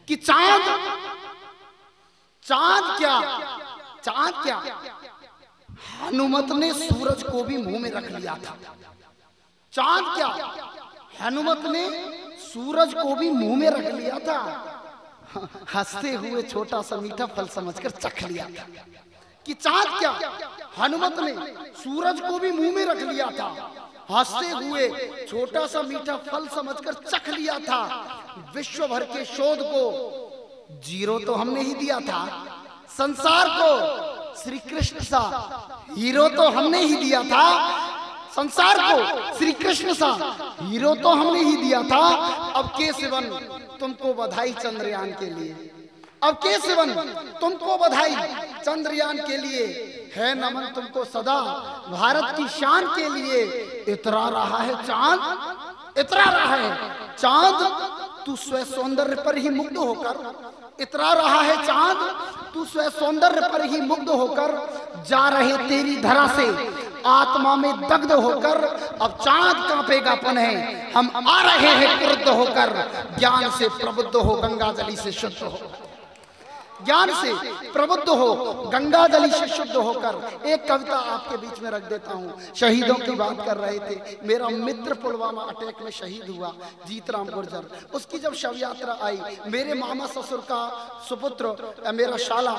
कि चांद क्या, चांद क्या, हनुमत ने सूरज को भी मुंह में रख लिया था। चांद क्या, हनुमत ने सूरज को भी मुंह में रख लिया था। हंसते हुए छोटा सा मीठा फल समझकर चख लिया था। कि चांद क्या, हनुमत ने सूरज को भी मुंह में रख लिया था। हंसते हुए छोटा सा मीठा फल समझकर चख लिया था। विश्व भर के शोध को जीरो तो हमने ही दिया था। संसार को श्री कृष्ण सा हीरो तो हमने ही दिया था। संसार को श्री कृष्ण सा हीरो तो हमने ही दिया था। अब केशवन तुमको बधाई चंद्रयान के लिए। अब केशवन तुमको बधाई चंद्रयान के लिए। है नमन तुमको सदा भारत की शान के लिए। इतरा रहा है चांद, इतरा रहा है चांद, तू स्व सौंदर्य पर ही मुग्ध होकर। इतरा रहा है चांद, तू स्व सौंदर्य पर ही मुग्ध होकर। जा रहे तेरी धरा से आत्मा में दग्ध होकर। अब चांद कांपेगापन है, हम आ रहे हैं क्रुद्ध होकर। ज्ञान से प्रबुद्ध हो, गंगाजली से शुद्ध हो। ज्ञान से प्रबुद्ध हो, गंगाजली से शुद्ध होकर। एक कविता आपके बीच में रख देता हूँ। शहीदों की बात कर रहे थे। मेरा मित्र पुलवामा अटैक में शहीद हुआ, जीतराम गुर्जर। उसकी जब शव यात्रा आई, मेरे मामा ससुर का सुपुत्र मेरा शाला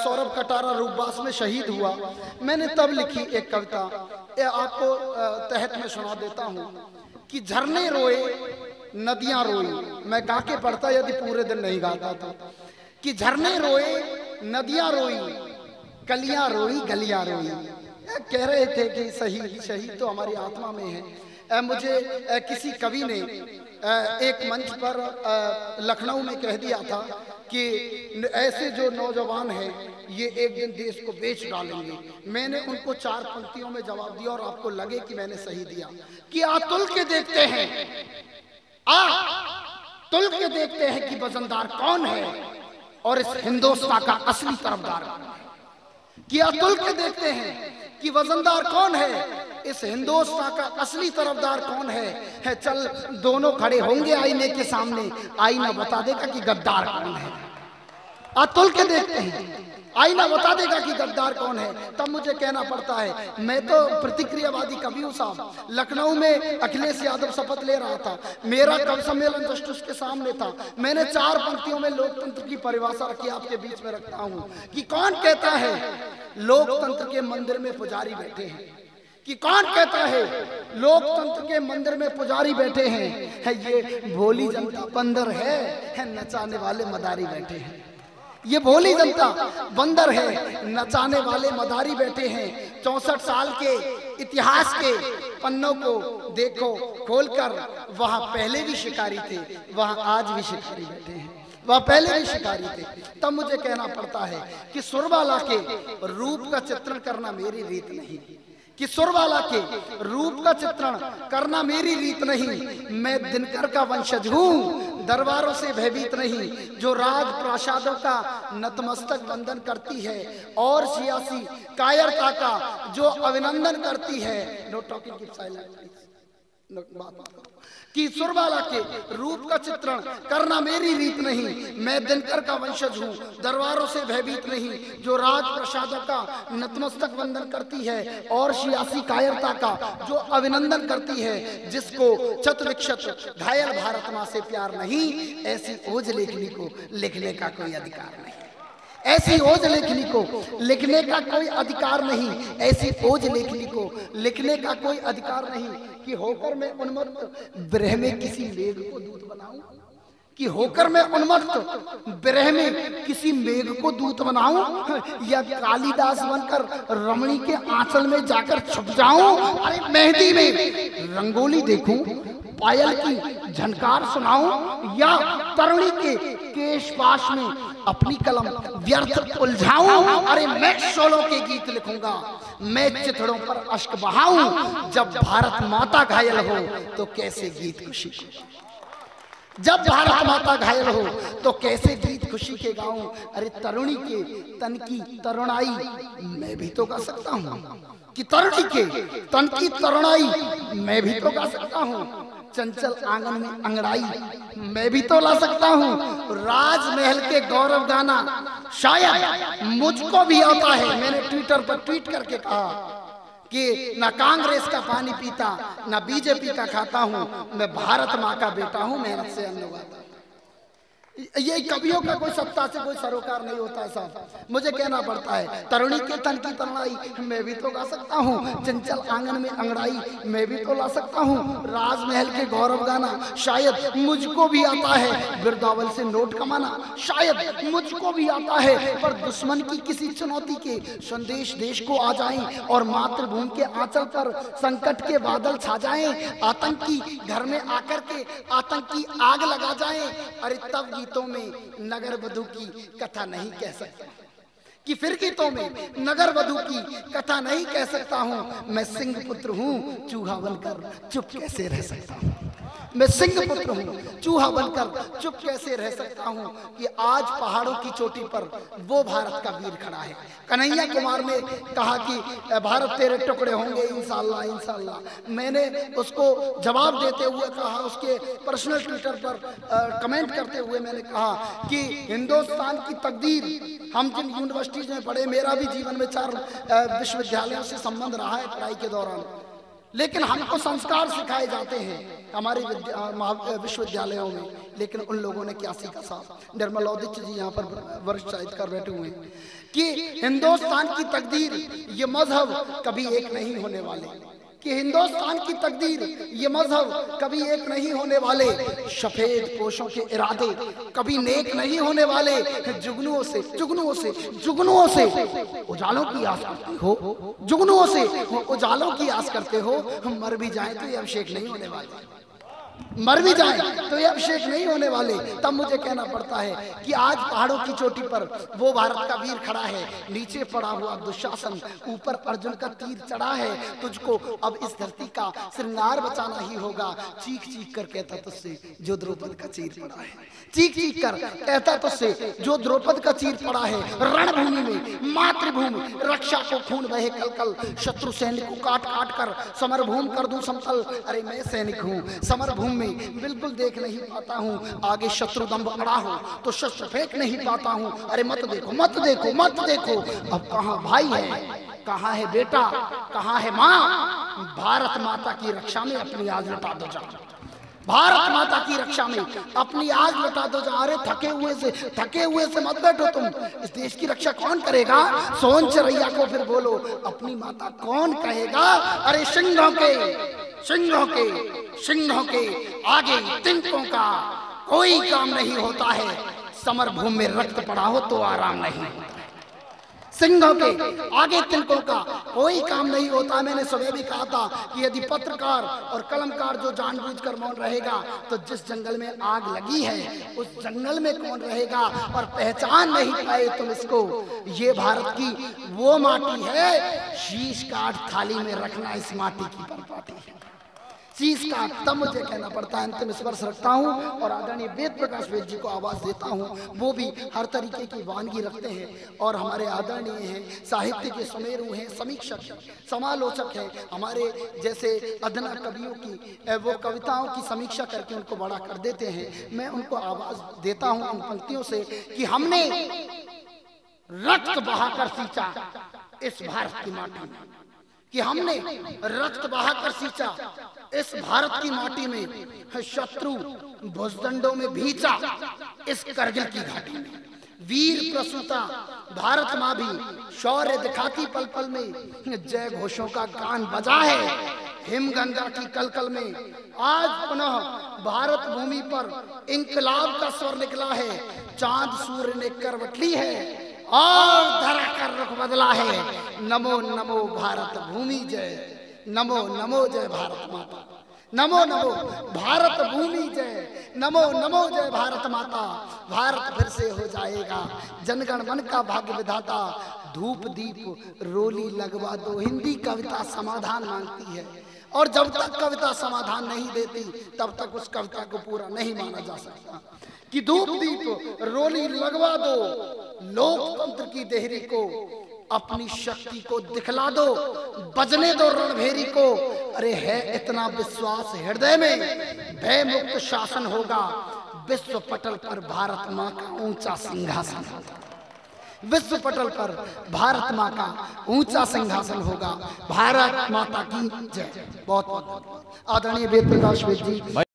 सौरभ कटारा रूपबास में शहीद हुआ। मैंने तब लिखी एक कविता, आपको तहत में सुना देता हूँ। कि झरने रोए नदियां रोई, मैं गा के पढ़ता यदि पूरे दिन नहीं गाता था। कि झरने रोए नदियां रोई, कलियां रोई गलियां रोई। कह रहे थे कि शहीद शहीद तो हमारी आत्मा में है। मुझे किसी कवि ने एक मंच पर लखनऊ में कह दिया था कि ऐसे जो नौजवान हैं ये एक दिन देश को बेच डालेंगे। मैंने उनको 4 पंक्तियों में जवाब दिया और आपको लगे कि मैंने सही दिया। कि आ तुल के देखते हैं, आ तुल के देखते हैं कि वजनदार कौन है और इस हिंदुस्तान का असली तरफदार। कि अतुल के देखते हैं कि वजनदार कौन है, इस हिंदुस्तान का असली तरफदार कौन है। चल दोनों खड़े होंगे आईने के सामने, आईना बता देगा कि गद्दार कौन है। अतुल के देखते हैं, आईना बता देगा कि गद्दार कौन है। तब मुझे कहना पड़ता है, मैं तो प्रतिक्रियावादी कवि हूँ साहब। लखनऊ में अखिलेश यादव शपथ ले रहा था, मेरा कवि सम्मेलन जस्ट उसके सामने था। मैंने 4 पंक्तियों में लोकतंत्र की परिभाषा रखी, आपके बीच में रखता हूँ। कि कौन कहता है लोकतंत्र के मंदिर में पुजारी बैठे हैं। कि कौन कहता है लोकतंत्र के मंदिर में पुजारी बैठे हैं। ये भोली जनता बंदर है नचाने वाले मदारी बैठे हैं। ये भोली जनता बंदर है, नचाने वाले मदारी बैठे हैं। 64 साल के इतिहास के पन्नों को देखो खोलकर, वहां पहले भी शिकारी थे, वहां आज भी शिकारी बैठे हैं। वह पहले भी शिकारी थे। तब मुझे कहना पड़ता है कि सुरबाला के रूप का चित्रण करना मेरी रीत नहीं। कि सुरबाला के रूप का चित्रण करना मेरी रीत नहीं। मैं दिनकर का वंशज हूँ, दरबारों से भयभीत नहीं। जो राज प्रासादों का नतमस्तक वंदन करती है और सियासी कायरता का जो अभिनंदन करती है। Know talking, keep silent. कि सुरबाला के रूप का चित्रण करना मेरी रीत नहीं। मैं दिनकर का वंशज हूँ, दरबारों से भयभीत नहीं। जो राज प्रसादों का नतमस्तक वंदन करती है और सियासी कायरता का जो अभिनंदन करती है। जिसको चत विक्षत घायल भारत माँ से प्यार नहीं, ऐसी ओज लेखनी को लिखने का कोई अधिकार नहीं। ऐसी ओज लेखनी को लिखने का कोई अधिकार नहीं। ऐसी ओज लेखनी को लिखने का कोई अधिकार नहीं। कि होकर मैं उन्मत्त विरह में किसी मेघ को दूत बनाऊं। कि होकर मैं उन्मत्त विरह में किसी मेघ को दूत बनाऊं, या कालिदास बनकर रमणी के आंचल में जाकर छुप जाऊं। अरे मेहंदी में रंगोली देखूं, पायल की झनकार सुनाऊं, या तरुणी के केश पाश में अपनी कलम व्यर्थ उलझाऊं। अरे मैं शोलों के गीत लिखूंगा, मैं चिथड़ों पर अश्क बहाऊं। जब भारत माता घायल हो तो कैसे गीत खुशी को, जब भारत माता घायल हो तो कैसे गीत खुशी के गाऊं। अरे तरुणी के तन की तरुणाई मैं भी तो गा सकता हूँ। कि तरुणी के तन की तरुणाई मैं भी तो गा सकता हूँ। चंचल आंगन में अंगड़ाई मैं भी तो ला सकता हूँ। राजमहल के गौरव गाना शायद मुझको भी आता है। मैंने ट्विटर पर ट्वीट करके कहा कि ना कांग्रेस का पानी पीता, ना बीजेपी का खाता हूं, मैं भारत माँ का बेटा हूं, मेहनत से अन्न उगाता हूं। ये कवियों का कोई सत्ता से कोई सरोकार नहीं होता है साहब, मुझे कहना पड़ता है। तरुणी के तन की तनाई मैं भी तो गा सकता हूँ, चंचल आंगन में अंगड़ाई मैं भी तो ला सकता हूँ, राजमहल के गौरव गाना शायद मुझको भी आता है, बिरदावल से नोट कमाना शायद मुझको भी आता है, पर दुश्मन की किसी चुनौती के संदेश देश को आ जाएं और मातृभूमि के आंचल पर संकट के बादल छा जाएं, आतंकी घर में आकर के आतंकी आग लगा जाएं, अरे तब गीतों में नगर वधु की कथा नहीं कह सकता, कि फिर गीतों में नगर वधु की कथा नहीं कह सकता हूं। मैं सिंह पुत्र हूं, चूहा बनकर चुप कैसे रह सकता हूं। मैं सिंह पुत्र हूं, चूहा बनकर चुप कैसे रह सकता हूं, कि आज पहाड़ों की चोटी पर वो भारत का वीर खड़ा है। कन्हैया कुमार ने कहा कि भारत तेरे टुकड़े होंगे इंशाअल्लाह इंशाअल्लाह। मैंने उसको जवाब देते हुए कहा, उसके पर्सनल ट्विटर पर कमेंट करते हुए मैंने कहा कि हिंदुस्तान की तकदीर हम जिन यूनिवर्सिटीज में पढ़े, मेरा भी जीवन में 4 विश्वविद्यालयों से संबंध रहा है पढ़ाई के दौरान, लेकिन हमको संस्कार सिखाए जाते हैं हमारे विश्वविद्यालयों में, लेकिन उन लोगों ने क्या सीखा साहब। निर्मल औदित्य जी यहाँ पर वरिष्ठ साहित्यकार बैठे हुए हैं कि हिंदुस्तान की तकदीर ये मजहब कभी एक नहीं होने वाले, कि हिंदुस्तान की तकदीर ये मजहब कभी एक नहीं होने वाले, सफेद पोशों के इरादे कभी नेक नहीं होने वाले, जुगनुओं से जुगनुओं से जुगनुओं से उजालों की आस करते हो, जुगनुओं से उजालों की आस करते हो, हम मर भी जाएं तो ये अभिषेक नहीं होने वाले, मर भी जाए तो ये अभिषेक नहीं होने वाले। तब मुझे कहना पड़ता है कि आज पहाड़ों की चोटी पर वो भारत का वीर खड़ा है, नीचे पड़ा हुआ दुशासन, ऊपर अर्जुन का तीर चढ़ा है, तुझको अब इस धरती का श्रृंगार बचाना ही होगा। चीख चीख कर कहता तुझसे जो द्रौपद का चीर पड़ा है, चीख चीख कर कहता तुझसे जो द्रौपद का चीर पड़ा है। रणभूमि में मातृभूमि रक्षा को खून बहे कल कल, शत्रु सैनिक को काट काट कर समरभूमि कर दूं समतल। अरे मैं सैनिक हूँ, समरभूमि में बिल्कुल देख नहीं पाता हूँ, आगे शत्रु दंभ अड़ा हो तो शस्त्र फेंक नहीं पाता हूँ। अरे मत देखो मत देखो मत देखो, अब कहाँ भाई है, कहाँ है बेटा, कहाँ है माँ। भारत माता की रक्षा में अपनी आग लुटा दो जा, भारत माता की रक्षा में अपनी आग लुटा दो जा। अरे थके हुए से मत बैठो तुम, इस देश की रक्षा कौन करेगा। सोन चरैया को फिर बोलो अपनी माता कौन कहेगा। अरे सिंहों के आगे तिनकों का कोई काम नहीं होता है, समरभूमि में रक्त पड़ा हो तो आराम नहीं होता है। सिंहों के आगे तिनकों का कोई काम नहीं होता। मैंने सुबह भी कहा था कि यदि पत्रकार और कलमकार जो जानबूझकर मौन रहेगा तो जिस जंगल में आग लगी है उस जंगल में कौन रहेगा। और पहचान नहीं पाए तुम इसको, ये भारत की वो माटी है, शीश काट थाली में रखना इस माटी की परपाटी है, चीज का। तब मुझे कहना पड़ता है, अंतिम स्पर्श रखता हूँ और आदरणीय वेद प्रकाश वेद जी को आवाज देता हूँ। वो भी हर तरीके की वानगी रखते हैं और हमारे आदरणीय हैं, साहित्य के सुमेरु हैं, समीक्षक हैं, समालोचक हैं। हमारे जैसे अदना कवियों की वो कविताओं की समीक्षा करके उनको बड़ा कर देते हैं। मैं उनको आवाज देता हूँ उन पंक्तियों से कि हमने रक्त बहाकर सींचा इस भारत की माटी में, कि हमने रक्त बहाकर सींचा इस भारत की माटी में, शत्रु भुजदंडों में भींचा इस करगिल की घाटी में। वीर प्रसूता भारत माँ भी शौर्य दिखाती पल पल में, जय घोषों का गान बजा है हिमगंगा की कलकल में। आज पुनः भारत भूमि पर इंकलाब का स्वर निकला है, चांद सूर्य ने करवट ली है और धरा कर रुख बदला है। नमो नमो भारत भूमि जय, नमो नमो जय भारत माता, नमो नमो भारत भूमि जय, नमो नमो जय भारत माता। भारत फिर से हो जाएगा जनगण मन का भाग्य विधाता, धूप दीप रोली लगवा दो। हिंदी कविता समाधान मांगती है और जब तक कविता समाधान नहीं देती तब तक उस कविता को पूरा नहीं माना जा सकता। कि धूप दीप रोली लगवा दो, लोकतंत्र की देहरी को अपनी शक्ति को दिखला दो, बजने दो रणभेरी को। अरे है इतना विश्वास हृदय में, भय मुक्त शासन होगा, विश्व पटल पर भारत माँ का ऊंचा सिंहासन होगा। विश्व पटल पर भारत माँ का ऊंचा सिंहासन होगा। भारत माता की जय। बहुत बहुत आदरणीय वेद प्रकाश जी।